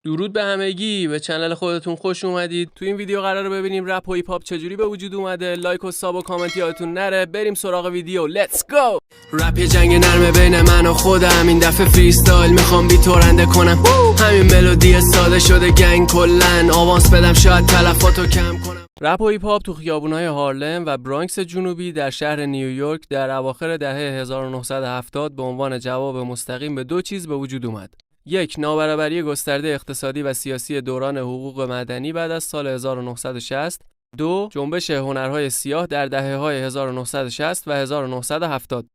درود به همگی، به چنل خودتون خوش اومدید. تو این ویدیو قراره ببینیم رپ و هیپ هاپ چجوری به وجود اومده. لایک و ساب و کامنت یادتون نره. بریم سراغ ویدیو. لتس گو. رپ یه جنگ نرمه بین من و خودم. این دفعه فریستایل میخوام بیت تورنده کنم. همین ملودی ساده شده گنگ کلن. آوانس بدم شاید تلفاتو کم کنم. رپ و هیپ هاپ تو خیابونای هارلم و برانکس جنوبی در شهر نیویورک در اواخر دهه 1970 به عنوان جواب مستقیم به دو چیز به وجود اومد. یک، نابرابری گسترده اقتصادی و سیاسی دوران حقوق مدنی بعد از سال 1960. دو، جنبش هنرهای سیاه در دهه‌های 1960 و 1970.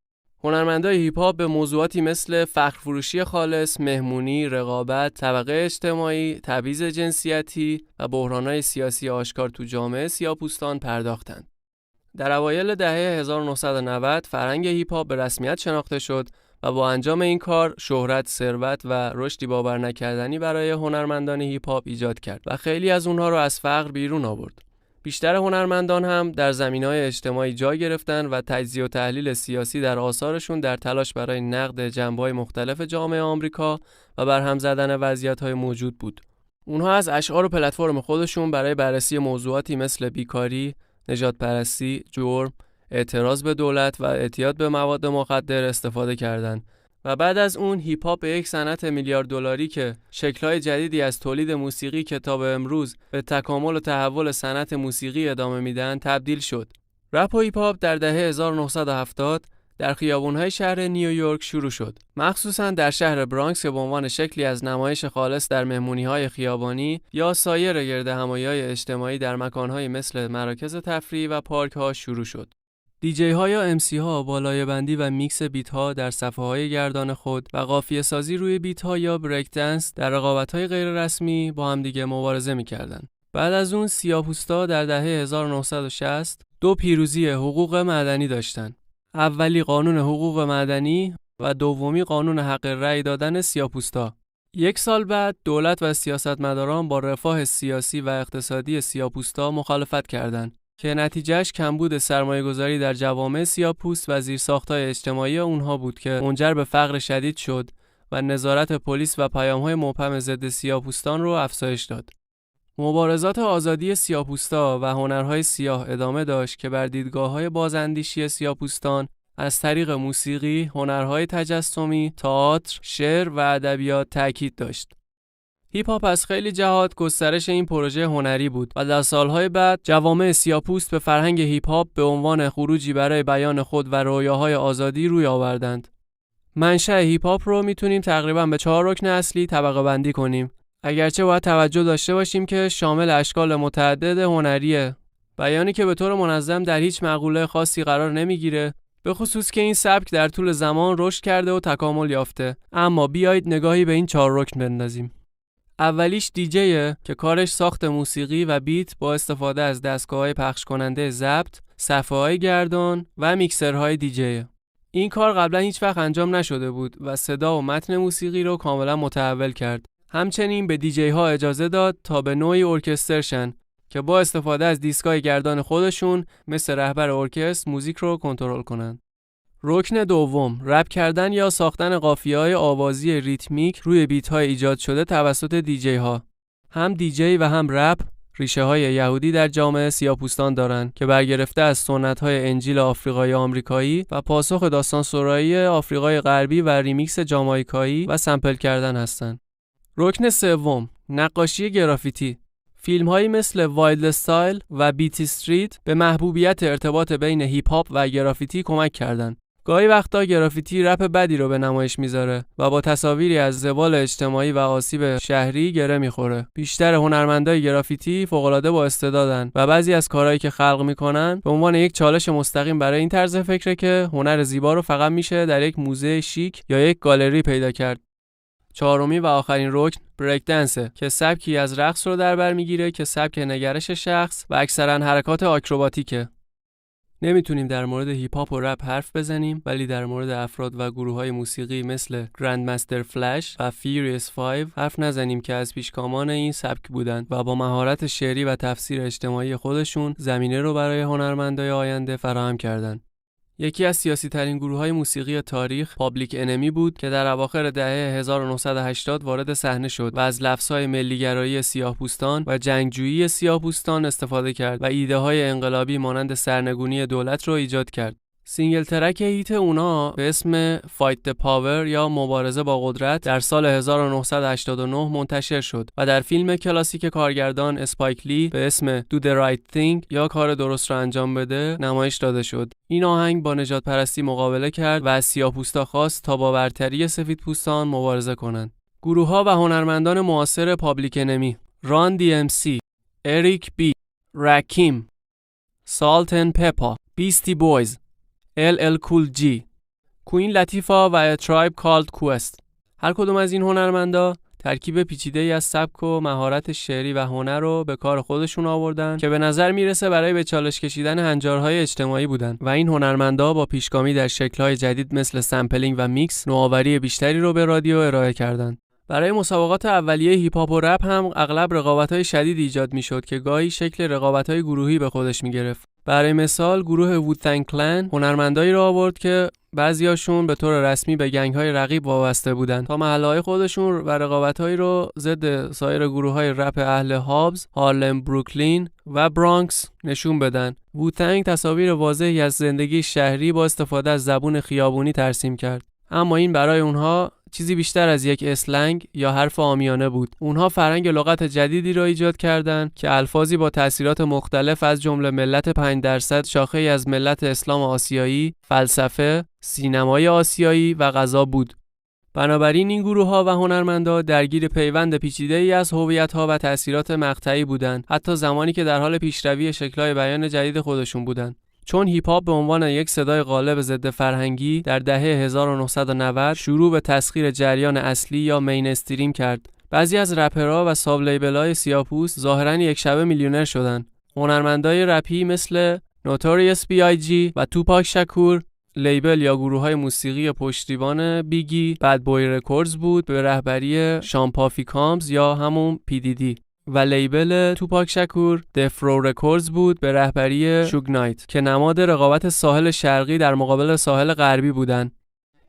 هنرمندای هیپ هاپ به موضوعاتی مثل فخرفروشی خالص، مهمونی، رقابت، طبقه اجتماعی، تبعیض جنسیتی و بحران‌های سیاسی آشکار تو جامعه سیاه‌پوستان پرداختند. در اوایل دهه 1990 فرهنگ هیپ هاپ به رسمیت شناخته شد و با انجام این کار شهرت، ثروت و رشدی باور نکردنی برای هنرمندان هیپ هاپ ایجاد کرد و خیلی از اونها رو از فقر بیرون آورد. بیشتر هنرمندان هم در زمینه‌های اجتماعی جا گرفتن و تجزیه و تحلیل سیاسی در آثارشون در تلاش برای نقد جنبه‌های مختلف جامعه آمریکا و برهم زدن وضعیت‌های موجود بود. اونها از اشعار و پلتفرم خودشون برای بررسی موضوعاتی مثل بیکاری، نژاد پرستی، جرم، اعتراض به دولت و اعتیاد به مواد مخدر استفاده کردند و بعد از اون هیپ هاپ به یک صنعت میلیارد دلاری که شکل‌های جدیدی از تولید موسیقی که تا به امروز به تکامل و تحول صنعت موسیقی ادامه میدن تبدیل شد. رپ و هیپ هاپ در دهه 1970 در خیابون‌های شهر نیویورک شروع شد، مخصوصاً در شهر برانکس که به عنوان شکلی از نمایش خالص در مهمونی‌های خیابانی یا سایر گردهمایی‌های اجتماعی در مکان‌های مثل مراکز تفریحی و پارک‌ها شروع شد. دیجی ها یا ام سی ها با لایه‌بندی و میکس بیت ها در صفحه های گردان خود و قافیه سازی روی بیت ها یا بریک دنس در رقابت های غیر رسمی با هم دیگه مبارزه می‌کردند. بعد از اون سیاه‌پوستا در دهه 1960 دو پیروزی حقوق مدنی داشتند. اولی قانون حقوق مدنی و دومی قانون حق رأی دادن سیاه‌پوستا. یک سال بعد دولت و سیاستمداران با رفاه سیاسی و اقتصادی سیاه‌پوستا مخالفت کردند که نتیجهش کمبود سرمایه‌گذاری در جوامع سیاه‌پوست و زیرساخت‌های اجتماعی اونها بود که منجر به فقر شدید شد و نظارت پلیس و پیام‌های مبهم ضد سیاه‌پوستان رو افزایش داد. مبارزات آزادی سیاه‌پوستا و هنرهای سیاه ادامه داشت که بر دیدگاه‌های بازاندیشی سیاه‌پوستان از طریق موسیقی، هنرهای تجسمی، تئاتر، شعر و ادبیات تاکید داشت. هیپ هاپ از خیلی جهات گسترش این پروژه هنری بود و در سالهای بعد جوامع سیاه‌پوست به فرهنگ هیپ هاپ به عنوان خروجی برای بیان خود و رویاهای آزادی روی آوردند. منشأ هیپ هاپ رو میتونیم تقریباً به 4 رکن اصلی طبقه بندی کنیم. اگرچه باید توجه داشته باشیم که شامل اشکال متعدد هنریه. بیانی که به طور منظم در هیچ مقوله خاصی قرار نمیگیره، به خصوص که این سبک در طول زمان رشد کرده و تکامل یافته. اما بیایید نگاهی به این 4 رکن بندازیم. اولیش دیجیه که کارش ساخت موسیقی و بیت با استفاده از دستگاه‌های پخش کننده ضبط، صفحه‌های گردان و میکسرهای دیجیه. این کار قبلا هیچ وقت انجام نشده بود و صدا و متن موسیقی رو کاملا متحول کرد. همچنین به دیجی ها اجازه داد تا به نوعی ارکستر شن که با استفاده از دیسکای گردان خودشون مثل رهبر ارکستر موزیک رو کنترل کنن. رکن دوم، رپ کردن یا ساختن قافیه‌های آوازی ریتمیک روی بیت‌های ایجاد شده توسط دیجی ها. هم دیجی و هم رپ ریشه‌های یهودی در جامعه سیاه‌پوستان دارند که برگرفته از سنت‌های انجیل آفریقایی آمریکایی و پاسخ داستان سرایی آفریقای غربی و ریمیکس جامائیکایی و سمپل کردن هستند. رکن سوم، نقاشی گرافیتی. فیلم‌هایی مثل وایلد استایل و بیتی استریت به محبوبیت ارتباط بین هیپ هاپ و گرافیتی کمک کردند. گاهی وقتا گرافیتی رپ بدی رو به نمایش میذاره و با تصاویری از زوال اجتماعی و آسیب شهری گره میخوره. بیشتر هنرمندای گرافیتی فوق‌العاده با استعدادن و بعضی از کارهایی که خلق میکنن به عنوان یک چالش مستقیم برای این طرز فکره که هنر زیبا رو فقط میشه در یک موزه شیک یا یک گالری پیدا کرد. چهارمی و آخرین رکن بریک دنسه که سبکی از رقص رو در بر میگیره که سبک نگرش شخص و اکثرا حرکات آکروباتیکه. نمیتونیم در مورد هیپ هاپ و رپ حرف بزنیم ولی در مورد افراد و گروه‌های موسیقی مثل گرندمستر فلش و فیوریس 5 حرف نزنیم که از پیشگامان این سبک بودند و با مهارت شعری و تفسیر اجتماعی خودشون زمینه رو برای هنرمندای آینده فراهم کردند. یکی از سیاسی‌ترین گروه‌های موسیقی تاریخ پابلیک انمی بود که در اواخر دهه 1980 وارد صحنه شد و از لفظ‌های ملی‌گرایی سیاه‌پوستان و جنگجویی سیاه‌پوستان استفاده کرد و ایده‌های انقلابی مانند سرنگونی دولت را ایجاد کرد. سینگل ترک هیت اونا به اسم Fight the Power یا مبارزه با قدرت در سال 1989 منتشر شد و در فیلم کلاسیک کارگردان اسپایک لی به اسم Do the Right Thing یا کار درست را انجام بده نمایش داده شد. این آهنگ با نژاد پرستی مقابله کرد و از سیاه‌پوستا خواست تا با برتری سفیدپوستان مبارزه کنند. گروه‌ها و هنرمندان معاصر پابلیک انمی: ران DMC، اریک بی، راکیم، سالت اند پپا، بیستی بویز، LL Cool G، کوین لطیفا و A Tribe Called Quest. هر کدوم از این هنرمندا ترکیب پیچیده‌ای از سبک و مهارت شعری و هنر رو به کار خودشون آوردن که به نظر میرسه برای به چالش کشیدن هنجارهای اجتماعی بودن و این هنرمندا با پیشگامی در شکل‌های جدید مثل سمپلینگ و میکس نوآوری بیشتری رو به رادیو ارائه کردن. برای مسابقات اولیه هیپ هاپ و رپ هم اغلب رقابت‌های شدید ایجاد می‌شد که گاهی شکل رقابت‌های گروهی به خودش می‌گرفت. برای مثال گروه وودتنگ کلن هنرمندایی را آورد که بعضیاشون به طور رسمی به گنگ‌های رقیب وابسته بودند تا محله‌های خودشون و رقابت‌هایی رو ضد سایر گروه‌های رپ اهل هابز، هارلم، بروکلین و برانکس نشون بدن. وودتنگ تصاویر واضحی از زندگی شهری با استفاده از زبون خیابونی ترسیم کرد. اما این برای اونها چیزی بیشتر از یک اسلنگ یا حرف عامیانه بود. اونها فرهنگ لغت جدیدی را ایجاد کردند که الفاظی با تأثیرات مختلف از جمله ملت 5% شاخه‌ای از ملت اسلام آسیایی، فلسفه، سینمای آسیایی و غذا بود. بنابراین این گروه‌ها و هنرمندا درگیر پیوند پیچیده‌ای از هویت‌ها و تأثیرات مقطعی بودند، حتی زمانی که در حال پیشروی شکل‌های بیان جدید خودشون بودند. چون هیپ هاپ به عنوان یک صدای غالب ضد فرهنگی در دهه 1990 شروع به تسخیر جریان اصلی یا مینستریم کرد. بعضی از رپرها و ساب لیبل‌های سیاه‌پوست ظاهراً یک شبه میلیونر شدند. هنرمندای رپی مثل نوتوریوس B.I.G و توپاک شکور لیبل یا گروه‌های موسیقی پشتیبان بیگی بد بوی رکوردز بود به رهبری شان پافی کامز یا همون PDD و لیبل توپاک شکور دفرو رکوردز بود به رهبری شوگ نایت که نماد رقابت ساحل شرقی در مقابل ساحل غربی بودند.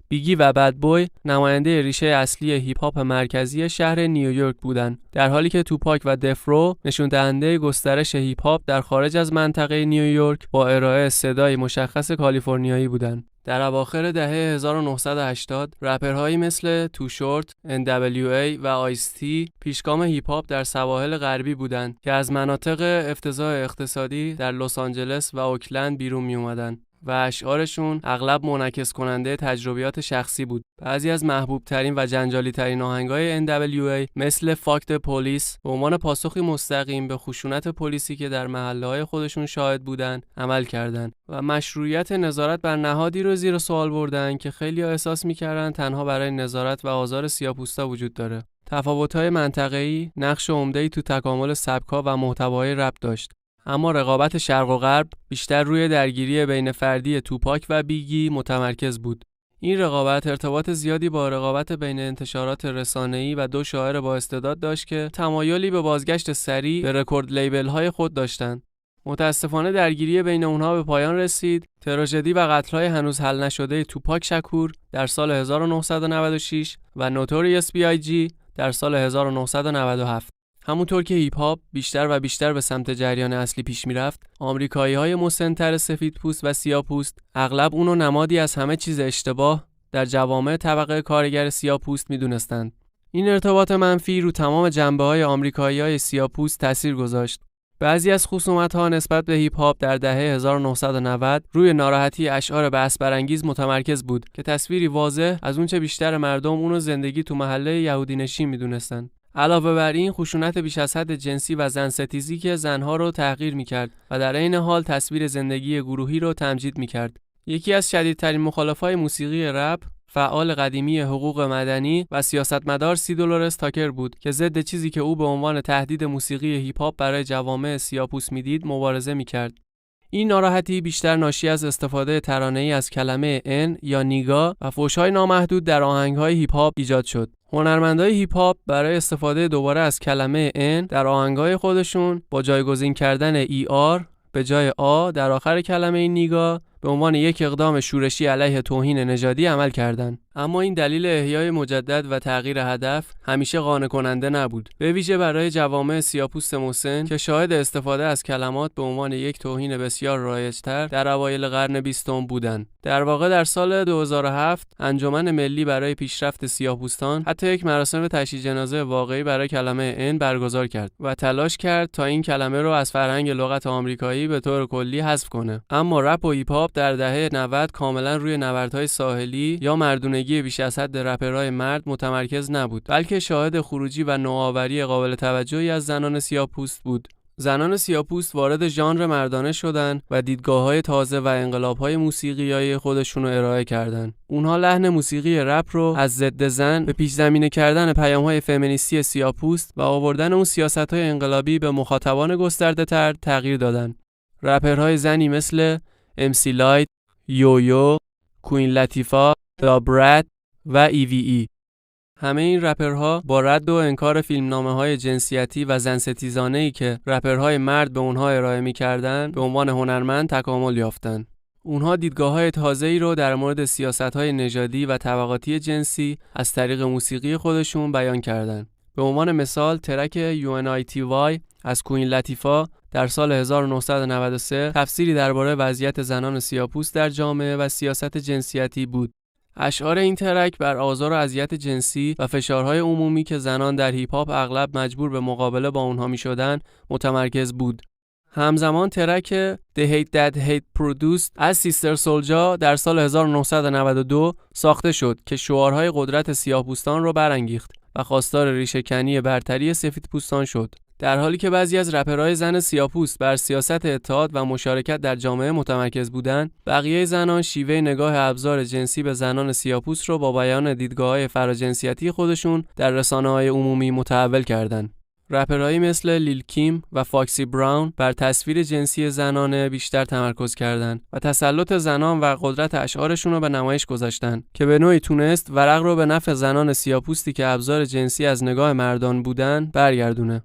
بیگی و بد بوی نماینده ریشه اصلی هیپ هاپ مرکزی شهر نیویورک بودند، در حالی که توپاک و دفرو نشون دهنده گسترش هیپ هاپ در خارج از منطقه نیویورک با ارائه صدای مشخص کالیفرنیایی بودند. در اواخر دهه 1980 رپرهایی مثل تو شورت، NWA و آیس-تی پیشگام هیپ هاپ در سواحل غربی بودند که از مناطق افتضاح اقتصادی در لس آنجلس و اوکلند بیرون می اومدن و اشعارشون اغلب منعکس کننده تجربیات شخصی بود. بعضی از محبوب ترین و جنجالی ترین آهنگای NWA مثل Fuck the Police به عنوان پاسخی مستقیم به خشونت پلیسی که در محله‌های خودشون شاهد بودن عمل کردند و مشروعیت نظارت بر نهادی رو زیر سوال بردن که خیلی‌ها احساس می‌کردن تنها برای نظارت و آزار سیاه‌پوستا وجود داره. تفاوت‌های منطقه‌ای نقش عمده‌ای تو تکامل سبک‌ها و محتوای رپ داشت. اما رقابت شرق و غرب بیشتر روی درگیری بین فردی توپاک و بیگی متمرکز بود. این رقابت ارتباط زیادی با رقابت بین انتشارات رسانه‌ای و دو شاعر با استعداد داشت که تمایلی به بازگشت سریع به رکورد لیبل‌های خود داشتند. متاسفانه درگیری بین اونها به پایان رسید. تراژدی و قتل‌های هنوز حل نشده توپاک شکور در سال 1996 و نوتوریوس B.I.G در سال 1997. همونطور که هیپ هاپ بیشتر و بیشتر به سمت جریان اصلی پیش میرفت، آمریکایی‌های مسن‌تر سفیدپوست و سیاه‌پوست اغلب اونو نمادی از همه چیز اشتباه در جوامع طبقه کارگر سیاه‌پوست میدونستند. این ارتباط منفی رو تمام جنبه‌های آمریکایی‌های سیاه‌پوست تأثیر گذاشت. بعضی از خصومت‌ها نسبت به هیپ هاپ در دهه 1990 روی ناراحتی اشعار بحث برانگیز متمرکز بود که تصویری واضح از اونچه بیشتر مردم اونو زندگی تو محله یهودی نشین میدونستند. علاوه بر این خشونت بیش از حد جنسی و زن ستیزی که زنها رو تحقیر می‌کرد و در عین حال تصویر زندگی گروهی رو تمجید می‌کرد. یکی از شدیدترین مخالفای موسیقی رپ، فعال قدیمی حقوق مدنی و سیاستمدار $30 تاکر بود که ضد چیزی که او به عنوان تهدید موسیقی هیپ هاپ برای جوامع سیاه‌پوست می‌دید مبارزه می‌کرد. این ناراحتی بیشتر ناشی از استفاده ترانه‌ای از کلمه ان یا نیگا و فحش‌های نامحدود در آهنگ‌های هیپ هاپ ایجاد شد. هنرمندای هیپ هاپ برای استفاده دوباره از کلمه ان در آهنگ‌های خودشون با جایگزین کردن ای آر به جای آ در آخر کلمه نیگا به عنوان یک اقدام شورشی علیه توهین نژادی عمل کردند. اما این دلیل احیای مجدد و تغییر هدف همیشه قانع کننده نبود، به ویژه برای جوامع سیاه‌پوست مسن که شاهد استفاده از کلمات به عنوان یک توهین بسیار رایج‌تر در اوایل قرن 20 بودند. در واقع در سال 2007 انجمن ملی برای پیشرفت سیاه‌پوستان حتی یک مراسم تشییع جنازه واقعی برای کلمه ان برگزار کرد و تلاش کرد تا این کلمه رو از فرهنگ لغت آمریکایی به طور کلی حذف کنه. اما رپ و هیپ هاپ در دهه 90 کاملا روی نبردهای ساحلی یا مردونگی بیش از حد رپرهای مرد متمرکز نبود، بلکه شاهد خروجی و نوآوری قابل توجهی از زنان سیاه‌پوست بود. زنان سیاه‌پوست وارد ژانر مردانه شدند و دیدگاه‌های تازه و انقلاب‌های موسیقیایی خودشون رو ارائه کردند. اونها لحن موسیقی رپ رو از ضد زن به پیش زمینه کردن پیام‌های فمینیستی سیاه‌پوست و آوردن اون سیاست‌های انقلابی به مخاطبان گسترده‌تر تغییر دادن. رپرهای زنی مثل MC Lyte، یویو، کوین لطیفا، دابرد و EVE. همه این رپرها با رد و انکار فیلمنامه‌های جنسیتی و زن‌ستیزانه‌ای که رپرهای مرد به اونها ارائه می‌کردند، به عنوان هنرمند تکامل یافتند. اونها دیدگاه‌های تازه‌ای رو در مورد سیاست‌های نژادی و طبقاتی جنسی از طریق موسیقی خودشون بیان کردند. به عنوان مثال ترک UNITY از کوین لطیفا در سال 1993 تفسیری درباره وضعیت زنان سیاه‌پوست در جامعه و سیاست جنسیتی بود. اشعار این ترک بر آزار و اذیت جنسی و فشارهای عمومی که زنان در هیپ هاپ اغلب مجبور به مقابله با اونها می‌شدن متمرکز بود. همزمان ترک The Hate That Hate Produced از سیستر سولجا در سال 1992 ساخته شد که شعارهای قدرت سیاه‌پوستان رو برانگیخت و خواستار ریشه‌کنی برتری سفیدپوستان شد. در حالی که بعضی از رپرهای زن سیاه‌پوست بر سیاست اتحاد و مشارکت در جامعه متمرکز بودند، بقیه زنان شیوه نگاه ابزار جنسی به زنان سیاه‌پوست رو با بیان دیدگاه‌های فراجنسیتی خودشون در رسانه‌های عمومی متحول کردند. رپرهایی مثل لیل کیم و فاکسی براون بر تصویر جنسی زنانه بیشتر تمرکز کردند و تسلط زنان و قدرت اشعارشون رو به نمایش گذاشتن که به نوعی تونست ورق رو به نفع زنان سیاه‌پوستی که ابزار جنسی از نگاه مردان بودن برگردونه.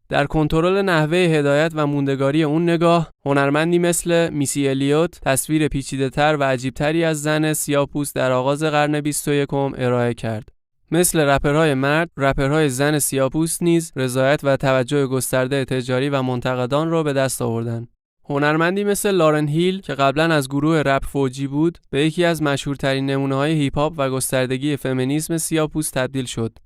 در کنترل نحوه هدایت و موندگاری اون نگاه، هنرمندی مثل میسی الیوت تصویر پیچیده‌تر و عجیب‌تری از زن سیاه‌پوست در آغاز قرن 21 ارائه کرد. مثل رپرهای مرد، رپرهای زن سیاه‌پوست نیز رضایت و توجه گسترده تجاری و منتقدان را به دست آوردند. هنرمندی مثل لارن هیل که قبلا از گروه رپ فوجی بود، به یکی از مشهورترین نمونه‌های هیپ هاپ و گستردگی فمینیسم سیاه‌پوست تبدیل شد.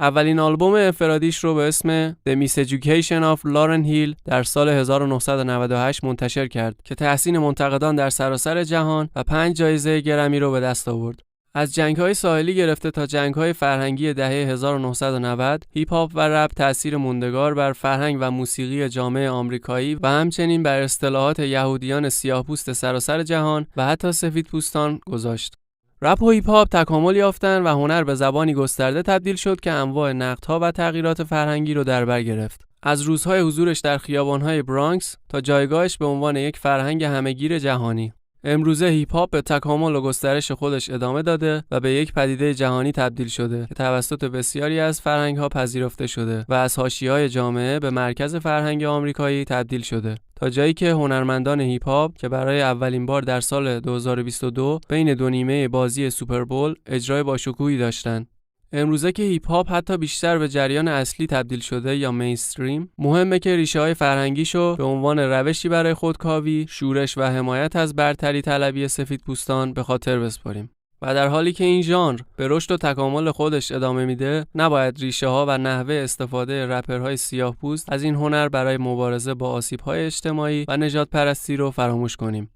اولین آلبوم انفرادیش رو به اسم The Miseducation of Lauryn Hill در سال 1998 منتشر کرد که تحسین منتقدان در سراسر جهان و 5 جایزه گرمی رو به دست آورد. از جنگ‌های ساحلی گرفته تا جنگ‌های فرهنگی دهه 1990، هیپ هاپ و رپ تأثیر موندگار بر فرهنگ و موسیقی جامعه آمریکایی و همچنین بر اصطلاحات یهودیان سیاه‌پوست سراسر جهان و حتی سفیدپوستان گذاشت. رپ و هیپ هاپ تکامل یافتند و هنر به زبانی گسترده تبدیل شد که انواع نقدها و تغییرات فرهنگی رو در بر گرفت. از روزهای حضورش در خیابان‌های برانکس تا جایگاهش به عنوان یک فرهنگ همه‌گیر جهانی. امروزه هیپ هاپ به تکامل و گسترش خودش ادامه داده و به یک پدیده جهانی تبدیل شده که توسط بسیاری از فرهنگ‌ها پذیرفته شده و از حاشیه‌های جامعه به مرکز فرهنگ آمریکایی تبدیل شده، تا جایی که هنرمندان هیپ هاپ که برای اولین بار در سال 2022 بین دو نیمه بازی سوپربول اجرای باشکوهی داشتند. امروزه که هیپ هاپ حتی بیشتر به جریان اصلی تبدیل شده یا مینستریم، مهمه که ریشه‌های فرهنگیشو به عنوان روشی برای خودکاوی، شورش و حمایت از برتری طلبی سفیدپوستان به خاطر بسپاریم. و در حالی که این ژانر به رشد و تکامل خودش ادامه میده، نباید ریشه‌ها و نحوه استفاده رپرهای سیاه‌پوست از این هنر برای مبارزه با آسیب‌های اجتماعی و نژادپرستی رو فراموش کنیم.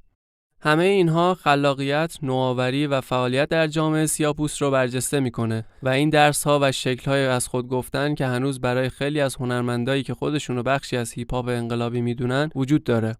همه اینها خلاقیت، نوآوری و فعالیت در جامعه سیاه‌پوست رو برجسته میکنه و این درس‌ها و شکل‌های از خود گفتن که هنوز برای خیلی از هنرمندایی که خودشونو بخشی از هیپ هاپ انقلابی میدونن وجود داره.